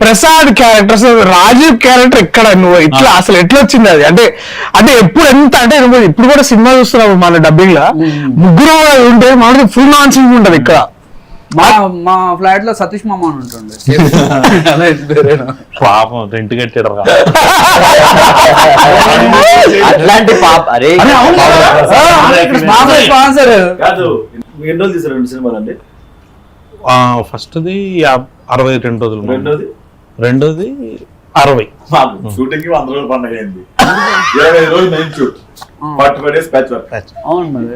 Prasad character, Rajiv character ఎక్కడ నువ్వు ఇట్లా అసలు ఎట్లా వచ్చింది అది? అంటే అంటే ఎప్పుడు ఎంత అంటే నువ్వు ఇప్పుడు కూడా సినిమా చూస్తున్నావు మన డబ్బింగ్ లో ముగ్గురు ఉంటే మనకి ఫుల్ నాన్ సింగ్ ఉంటది ఇక్కడ. మా ఫ్లాట్ లో సతీష్ మామ అని ఉంటుండే. పాపం రెంట్ కట్టాడు అట్లాంటి పాప. అరే స్పాన్సర్ కాదు. ఎన్ని రోజులు తీసారు రెండు సినిమాలు అంటే? ఫస్ట్ది 62 రోజులు, రెండోది 60. షూటింగ్ కి 100 రోజులు పండుగ అయింది. 25 రోజులు main shoot, 45 days patch work. అవును మరి.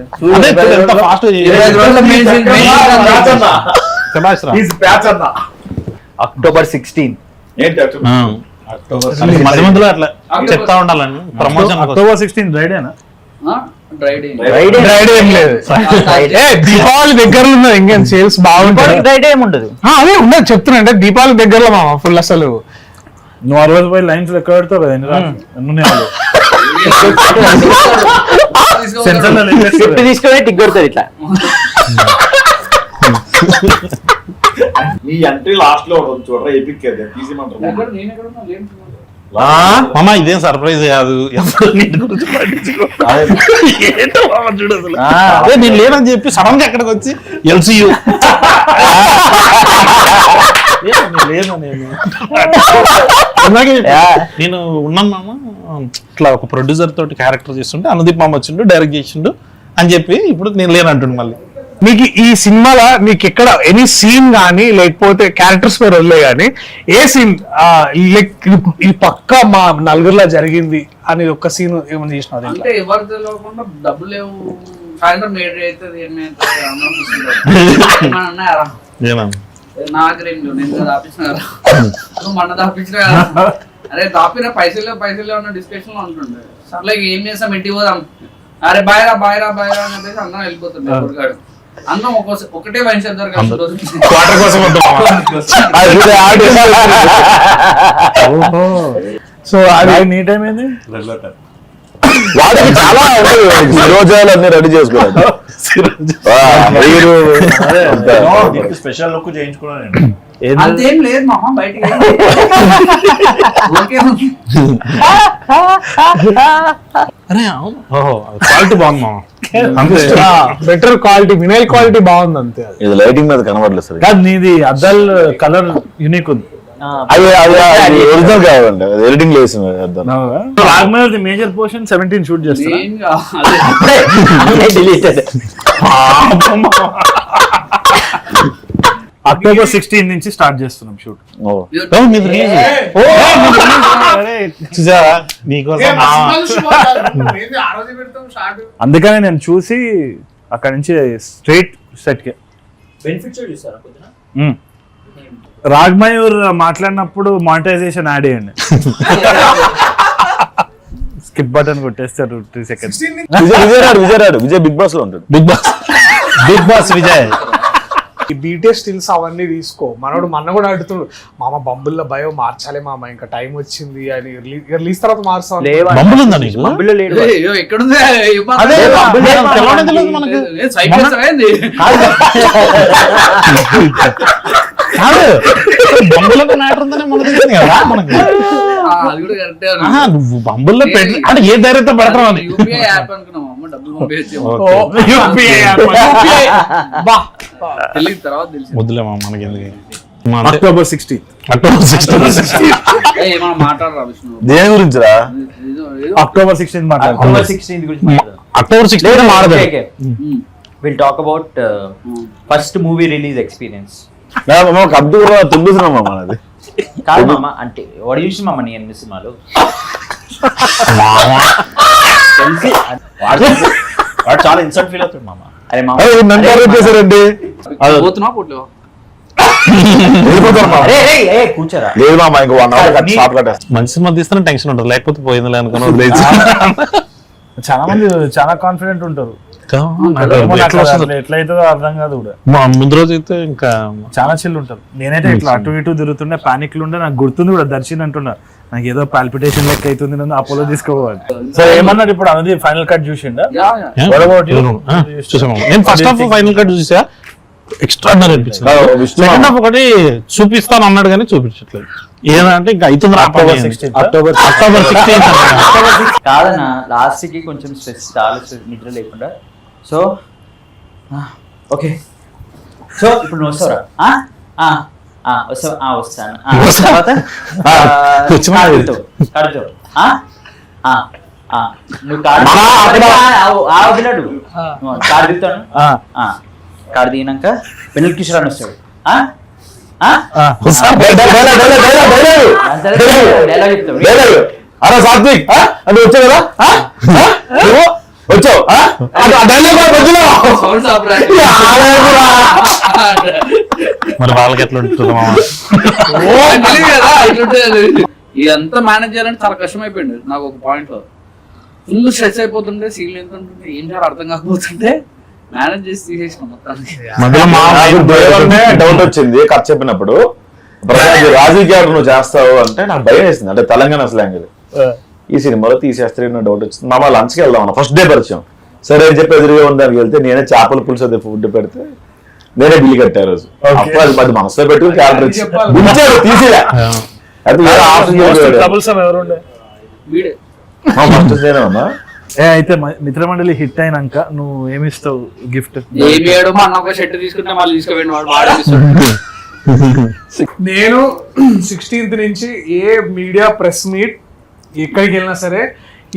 October 16 ఏంటి మధ్య మధ్యలో అట్లా చెప్తా ఉండాలని ప్రమోషన్. October 16 రైడేనా? దీపావళి దగ్గరలో ఉన్నది ఇంకేం సేల్స్ బాగుంటుంది. రైడ్ ఏముండదు, అదే ఉండదు చెప్తున్నా. అంటే దీపావళి దగ్గరలో మామ ఫుల్ అసలు నువ్వు 60 రూపాయలు లైన్స్ లెక్క పెడతావు కదా. తీసుకుని టిక్ కొడతారు ఇట్లా. నీ ఎంట్రీ లాస్ట్ లో ఉంటుంది చూడరా, ఎపిక్ అది తీసేమంటారు. మామ ఇదేం సర్ప్రైజ్ కాదు, అదే నేను లేనని చెప్పి సడన్ గా ఎక్కడికి వచ్చి ఎల్సియు నేను ఉన్నాను మామ. ఇట్లా ఒక ప్రొడ్యూసర్ తోటి క్యారెక్టర్ చేస్తుంటే అనుదీప్ మామ వచ్చిండు, డైరెక్ట్ చేసిండు అని చెప్పి ఇప్పుడు నేను లేనంటుండు. మళ్ళీ మీకు ఈ సినిమాలో మీకు ఎక్కడ ఎనీ సీన్ గానీ లేకపోతే క్యారెక్టర్స్ పేరు వదిలే గానీ ఏ సీన్ ఇది పక్కా మా నలుగురిలో జరిగింది అని ఒక సీన్ ఏమైనా చేసిన? అంటే ఎవరు తెలియకుండా డబ్బులు లేవు, సాయంత్రం మేడ్ అవుతుంది నాగరేం నేను దాపించిన కదా, నువ్వు మొన్న దాపించిన కదా. అరే దాపిన పైసలు ఉన్న డిస్కషన్ లో ఉంటుండే. సర్లే ఏం చేస్తాం, ఇంటికి పోదాం, అరే బాయ్రా బాయ్రా బాయ్రా అని చెప్పేసి అందరం వెళ్ళిపోతుండే. గుడిగాడు అందరం ఒకటే వైన్ షాప్ దగ్గర సో అది నీ టైం ఏంది? వాడికి చాలా రోజాలు అన్ని రెడీ చేసుకోవాలి. స్పెషల్ లుక్ చేయించుకున్నాను. అంతేం లేదు మామ, బయటికి అరే క్వాలిటీ బాగుంది మామ, బెటర్ క్వాలిటీ, వినైల్ క్వాలిటీ బాగుంది అంతే. ఇది లైటింగ్ మీద కనబడలేదు సార్. కాదు నీది అద్దాల్ కలర్ యూనిక్ ఉంది. ఒరిజినల్ కావాలండి, ఎడిటింగ్ లేదు. రాగమల్ మేజర్ పోర్షన్ 17 షూట్ చేస్తా. October 16 నుంచి స్టార్ట్ చేస్తున్నాం షూట్. అందుకనే నేను చూసి అక్కడ నుంచి స్ట్రైట్ సెట్ కి రాగ్మయూర్ మాట్లాడినప్పుడు మానిటైజేషన్ యాడ్ చేయండి. స్కిప్ బటన్ కొట్టేస్తారు 3 seconds. విజయ్ బిగ్ బాస్ లో ఉంటాడు. బిగ్ బాస్ విజయ్ ఈ బీటీఎస్ స్టిల్స్ అవన్నీ తీసుకో. మనోడు మొన్న కూడా అడుగుతున్నాడు, మామ బంబుల్లో భయో మార్చాలి మామ, ఇంకా టైం వచ్చింది అని. రిలీజ్ తర్వాత మార్చాలి. బంబులు ఉందా నీకు? ఎక్కడుంది బంబులకు మ్యాటర్ ఉందని మనకు తెలిసింది కదా. మనకి నువ్వు బంబుల్లో పెట్టి అంటే ఏ ధైర్యంతో పెడతావు అని. యూపీఐ యాప్ అనుకున్నాము, డబ్బులు వద్దులే మామ మనకి ఎందుకు. October 16 మాట్లాడరా విష్ణు దేని గురించి రా? October 16 October 16 గురించి October 16 మాట్లాడదు. We'll talk about first movie release experience. Abdul తుండుతున్నాం మామ. అది కాదు మామ, అంటే వాడు చూసి మామ నీ ఎన్ని సినిమాలు వాడు చాలా ఇన్సల్ట్ ఫీల్ అవుతాడు మామ. అరే మామ చేశారండి పోతున్నావా పోట్లేవా? కూర్చోరా. లేదు మామ, ఇంకో 1 hour షాప్ కట్టేస్తాం. మంచి సినిమా తీస్తేనే టెన్షన్ ఉంటుంది, లేకపోతే పోయిందిలే అనుకుని వదిలేసి. చాలా మంది చాలా కాన్ఫిడెంట్ ఉంటారు. ఎట్లయితుందో అర్థం కాదు కూడా. ముందు రోజు అయితే ఇంకా చాలా చిల్లు ఉంటారు. నేనైతే ఇట్లా అటు ఇటు తిరుగుతుండే, పానిక్ లో ఉండే. నాకు గుర్తుంది కూడా, దర్శన్ అంటున్నా నాకు ఏదో పాల్పిటేషన్ లెక్క అవుతుంది, నన్ను అపోలో తీసుకోవాలి. సో ఏమన్నాడు ఇప్పుడు అనేది ఫైనల్ కట్ చూసిండా? చూసాము. నేను ఫస్ట్ హాఫ్ ఫైనల్ కట్ చూసా, ఎక్స్ట్రాడినరీ అనిపించింది. విష్ణు సెకండ్ హాఫ్ ఒకటి చూపిస్తాను అన్నాడు కానీ చూపించట్లేదు. ఏదంటే ఇంకా అవుతుంది October 16th. October 16th. కాదన్న లాస్ట్ కి కొంచెం స్ట్రెస్, చాలా స్ట్రెస్, నిద్ర లేకుండా. సో ఓకే, సో ఇప్పుడు నువ్వు వస్తావురా? వస్తాను. తర్వాత కడుతావు. నువ్వు కార్డు దిగుతాను. కార్డు దిగినాక వెన్నెల కిషోర్ అని వస్తాడు. డైలాగ్ చెప్తాడు. అరే సాత్విక్ అంటే వచ్చావు కదా వచ్చావు Sound surprise. మరి వాళ్ళకి ఎట్లా ఉంటుంది మామ? తెలియదు కదా ఇట్లుంటుంది. ఇదంతా మేనేజ్ చేయాలంటే చాలా కష్టం అయిపోయింది నాకు. ఒక పాయింట్ లో ఫుల్ స్ట్రెస్ అయిపోతుంటే, సీన్లు ఎంత ఉంటుంటే ఏం చేయాలి అర్థం కాకపోతుంటే మేనేజ్ చేసి తీసేసిన మొత్తానికి. డౌట్ వచ్చింది కథ చెప్పినప్పుడు, రాజీ క్యారెక్టర్ నువ్వు చేస్తావు అంటే నాకు భయం వేసింది. అంటే తెలంగాణ స్లాంగ్ ఇది. ఈ సినిమాలో తీసేస్తే డౌట్ వచ్చింది. మామ లంచ్కి వెళ్దాం అన్న ఫస్ట్ డే పరిచయం. సరే అని చెప్పి ఎదురుగా ఉందానికి వెళ్తే నేనే చేపల పులుసు అదే ఫుడ్ పెడితే నేనే బిల్లు కట్టా రోజు. అప్పుడు అది పది మనసులో పెట్టుకుని క్యారెక్టర్ ఇచ్చాడు తీసేదా అయితే వేరే ఆప్షన్ వీడే మంచిదేనే ఉన్నా. అయితే మిత్రమండలి హిట్ అయినాక నువ్వు ఏమిస్తావు గిఫ్ట్? ఏమి వేయడం అన్న ఒక షర్ట్ తీసుకుంటే మళ్ళీ తీసుకుపోయిన వాడు వాడేస్తాడు. నేను 16th నుంచి ఏ మీడియా ప్రెస్ మీట్ ఎక్కడికి వెళ్ళినా సరే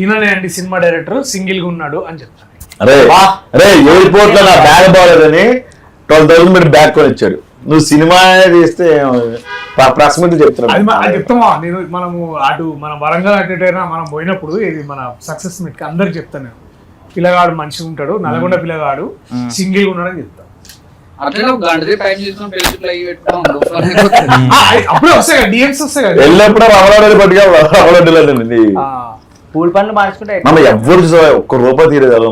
ఈయననే అండి సినిమా డైరెక్టర్, సింగిల్ గా ఉన్నాడు అని చెప్తాను. అరే అరే ఎయిర్పోర్ట్ లో నా బ్యాగ్ బాగాలేదని 12,000 పెట్టి బ్యాగ్ కొని ఇచ్చాడు. నువ్వు సినిమా తీస్తే ప్రెస్ మీట్ చెప్తున్నావు. అది చెప్తామా నేను. మనము అటు మనం వరంగల్ అటైనా మనం పోయినప్పుడు ఇది మన సక్సెస్ మీట్ కి అందరికి చెప్తాను నేను. పిల్లగాడు మంచిగా ఉంటాడు, నల్గొండ పిల్లగాడు సింగిల్ గా ఉన్నాడు అని చెప్తాను. అట్లనే ఒక గంట టైం చేసుకుని పెళ్లి అయ్యి పెట్టుకోవడం అప్పుడే వస్తాయి కదా డిఎమ్స్ వస్తాయి కదా. వెళ్ళినప్పుడు రవలాడని పట్టుగా రవలాడలేదు. పూల్ పనులు మార్చుకుంటే మనం ఎవరు ఒక్క రూపాయి తీరేది ఎలా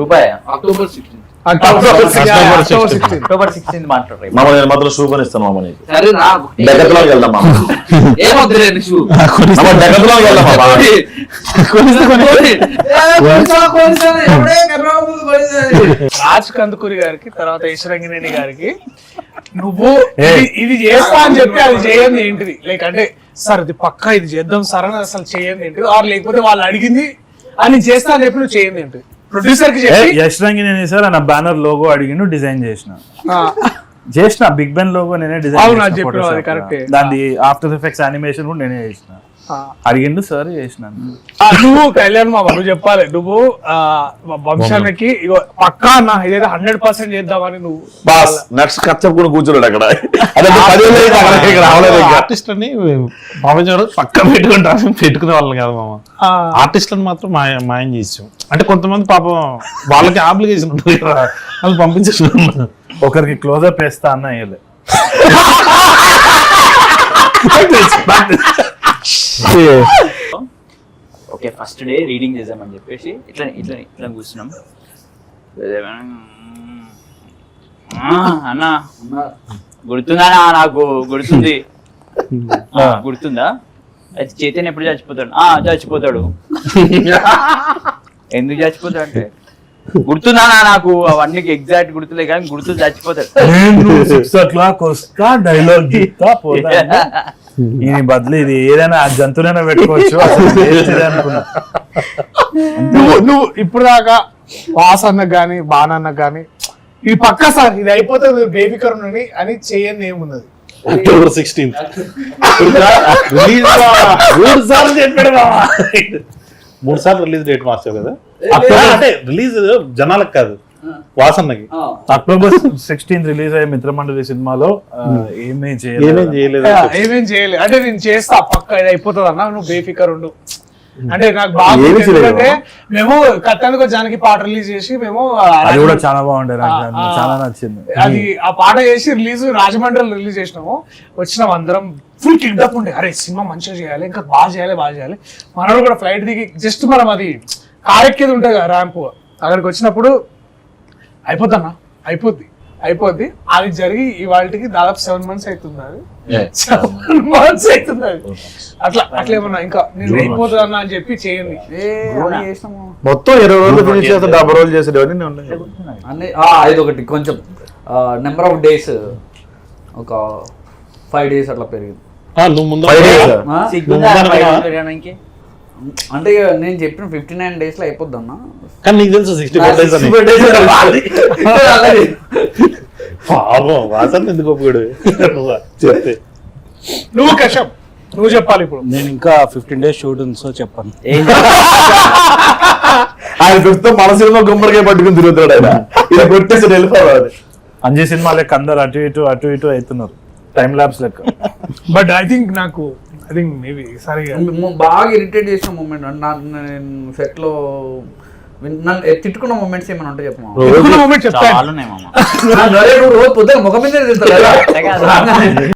రూపాయ. October 16th. October 16th. October 16th మాట్లాడరు. మామ నేను మాత్రం షూ కొనిస్తాను మామ నీకు. సరే రా. డెకత్లాకి వెళ్దాం మామ. ఏమొద్దులే నీకు. మామ డెకత్లాకి వెళ్దాం మామ. రాజ్ కందుకూరి గారికి, తర్వాత ఈశ్వరంగినేని గారికి నువ్వు ఇది చేస్తా అని చెప్పి అది చేయండి ఏంటిది, లైక్ అంటే సార్ ఇది పక్కా ఇది చేద్దాం సార్ అని అసలు చేయండి ఏంటిది, ఆర్ లేకపోతే వాళ్ళు అడిగింది అని చేస్తా అని చెప్పి నువ్వు చేయండి ఏంటిది. ప్రొడ్యూసర్ కి యశ్ రంగినేని సార్ నా బ్యానర్ లోగో అడిగిండు, డిజైన్ చేసిన బిగ్ బెన్ లోగో నేనే డిజైన్ చేసిన. దాని ఆఫ్టర్ ఎఫెక్ట్స్ యానిమేషన్ కూడా నేనే చేసిన. అడిగిండు సార్ చేసిన. నువ్వు కళ్యాణ్ మామ నువ్వు చెప్పాలి, నువ్వు వంశానికి పక్కా అన్న ఇదైతే 100% చేద్దామని నువ్వు బాస్ నెక్స్ట్ కథ చెప్పుకుని కూర్చోలేడు అక్కడ. ఆర్టిస్ట్ అని భావించాడు పక్కన పెట్టుకునే వాళ్ళని కాదు మామ. ఆర్టిస్ట్లను మాత్రం మాయం చేసాం. అంటే కొంతమంది పాపం వాళ్ళకి ఆబ్లిగేషన్ ఉంటుంది కదా, వాళ్ళు పంపించేసి ఒకరికి క్లోజప్ వేస్తా అన్న వేయలే. ఓకే ఫస్ట్ డే రీడింగ్ చేద్దామని చెప్పేసి ఇట్లా ఇట్లా ఇట్లా కూర్చున్నాం. అన్నా గుర్తుందా? నాకు గుర్తుంది. గుర్తుందా? అయితే చైతన్య ఎప్పుడు చచ్చిపోతాడు? చచ్చిపోతాడు. ఎందుకు చచ్చిపోతాడు అంటే గుర్తుందా నాకు అవన్నీ ఎగ్జాక్ట్ గుర్తులే కానీ గుర్తు చచ్చిపోతాడు. 6 o'clock వస్తా డైలాగ్ గీతా పోతా. ఈయన బదులు ఇది ఏదైనా జంతువులైనా పెట్టుకోవచ్చు అనుకున్నా. నువ్వు ఇప్పుడు దాకా వాస్ అన్న గానీ బాణన్న గానీ ఇది పక్కా సార్ ఇది అయిపోతే బేబీ కరుణ్ అని చేయండి ఏమున్నది. October 16th మూడు సార్లు రిలీజ్ డేట్ మార్చావు కదా. అంటే రిలీజ్ జనాలకు కాదు, వాసన్నకి. October 16th రిలీజ్ అయ్యే మిత్రమండలి సినిమాలో ఏమేం చేయలేదు. అంటే నేను చేస్తా పక్కా ఇది అయిపోతుంది అన్న, నువ్వు బేఫికర్ ఉండు అంటే నాకు బాగా. ఎందుకంటే మేము కట్టానికి జానకి పాట రిలీజ్ చేసి మేము అది కూడా చాలా బాగుండే, నాకు చాలా నచ్చింది. అది ఆ పాట చేసి రిలీజ్ రాజమండ్రిలో రిలీజ్ చేసినాము. వచ్చినాం అందరం ఫుల్ కిడ్నాప్ ఉండే, అరే సినిమా మంచిగా చేయాలి, ఇంకా బాగా చేయాలి. మనోడు కూడా ఫ్లైట్ దిగి జస్ట్ మనం అది కారెక్కేది ఉంటుంది కదా ర్యాంప్, అక్కడికి వచ్చినప్పుడు అయిపోద్ది అది జరిగి ఇవాళకి దాదాపు 7 months అవుతుంది. అది 7 months అవుతుంది. అట్లా ఏమన్నా ఇంకా నేను అయిపోతుంది అన్న అని చెప్పి చేయండి. మొత్తం 20 రోజులు ఫినిష్ చేస్తే 70 రోజులు చేసేది అది ఒకటి కొంచెం నెంబర్ ఆఫ్ డేస్ ఒక 5 days అట్లా పెరిగింది. నువ్వు ముందు 5 days. ఆ? సిగ్గుందా బిర్యానీకి? అంటే ఇక నేను చెప్పిన 59 days లో అయిపోద్ది అన్న. కానీ నీకు తెలుసు 64 days అని. 64 days అలాగే. పాపం వాసన ఎందుకు ఒప్పుకోడు నువ్వు చెప్తే. నువ్వు కశ్యప్ నువ్వు చెప్పాలి ఇప్పుడు. నేను ఇంకా 15 days షూట్ ఉంది, సో చెప్పాను. ఆయన ప్రస్తుతం మన సినిమా గుమ్మడికాయ పట్టుకుని తిరుగుతాడు ఆయన. ఇలా కొట్టేసి వెళ్ళిపోవాలి. అంజీ సినిమా లెక్క అందరు అటు ఇటు అవుతున్నారు, టైం ల్యాబ్స్ లెక్క. బట్ ఐ థింక్ మేబీ సరిగా బాగా ఇరిటేట్ చేసిన మూమెంట్ నేను సెట్ లో నన్ను తిట్టుకున్న మూమెంట్స్ ఏమైనా ఉంటే చెప్పమా. మూమెంట్ చెప్తాను. చాలునే మామ. రోజు పొద్దున ముఖం మీద తింటారు.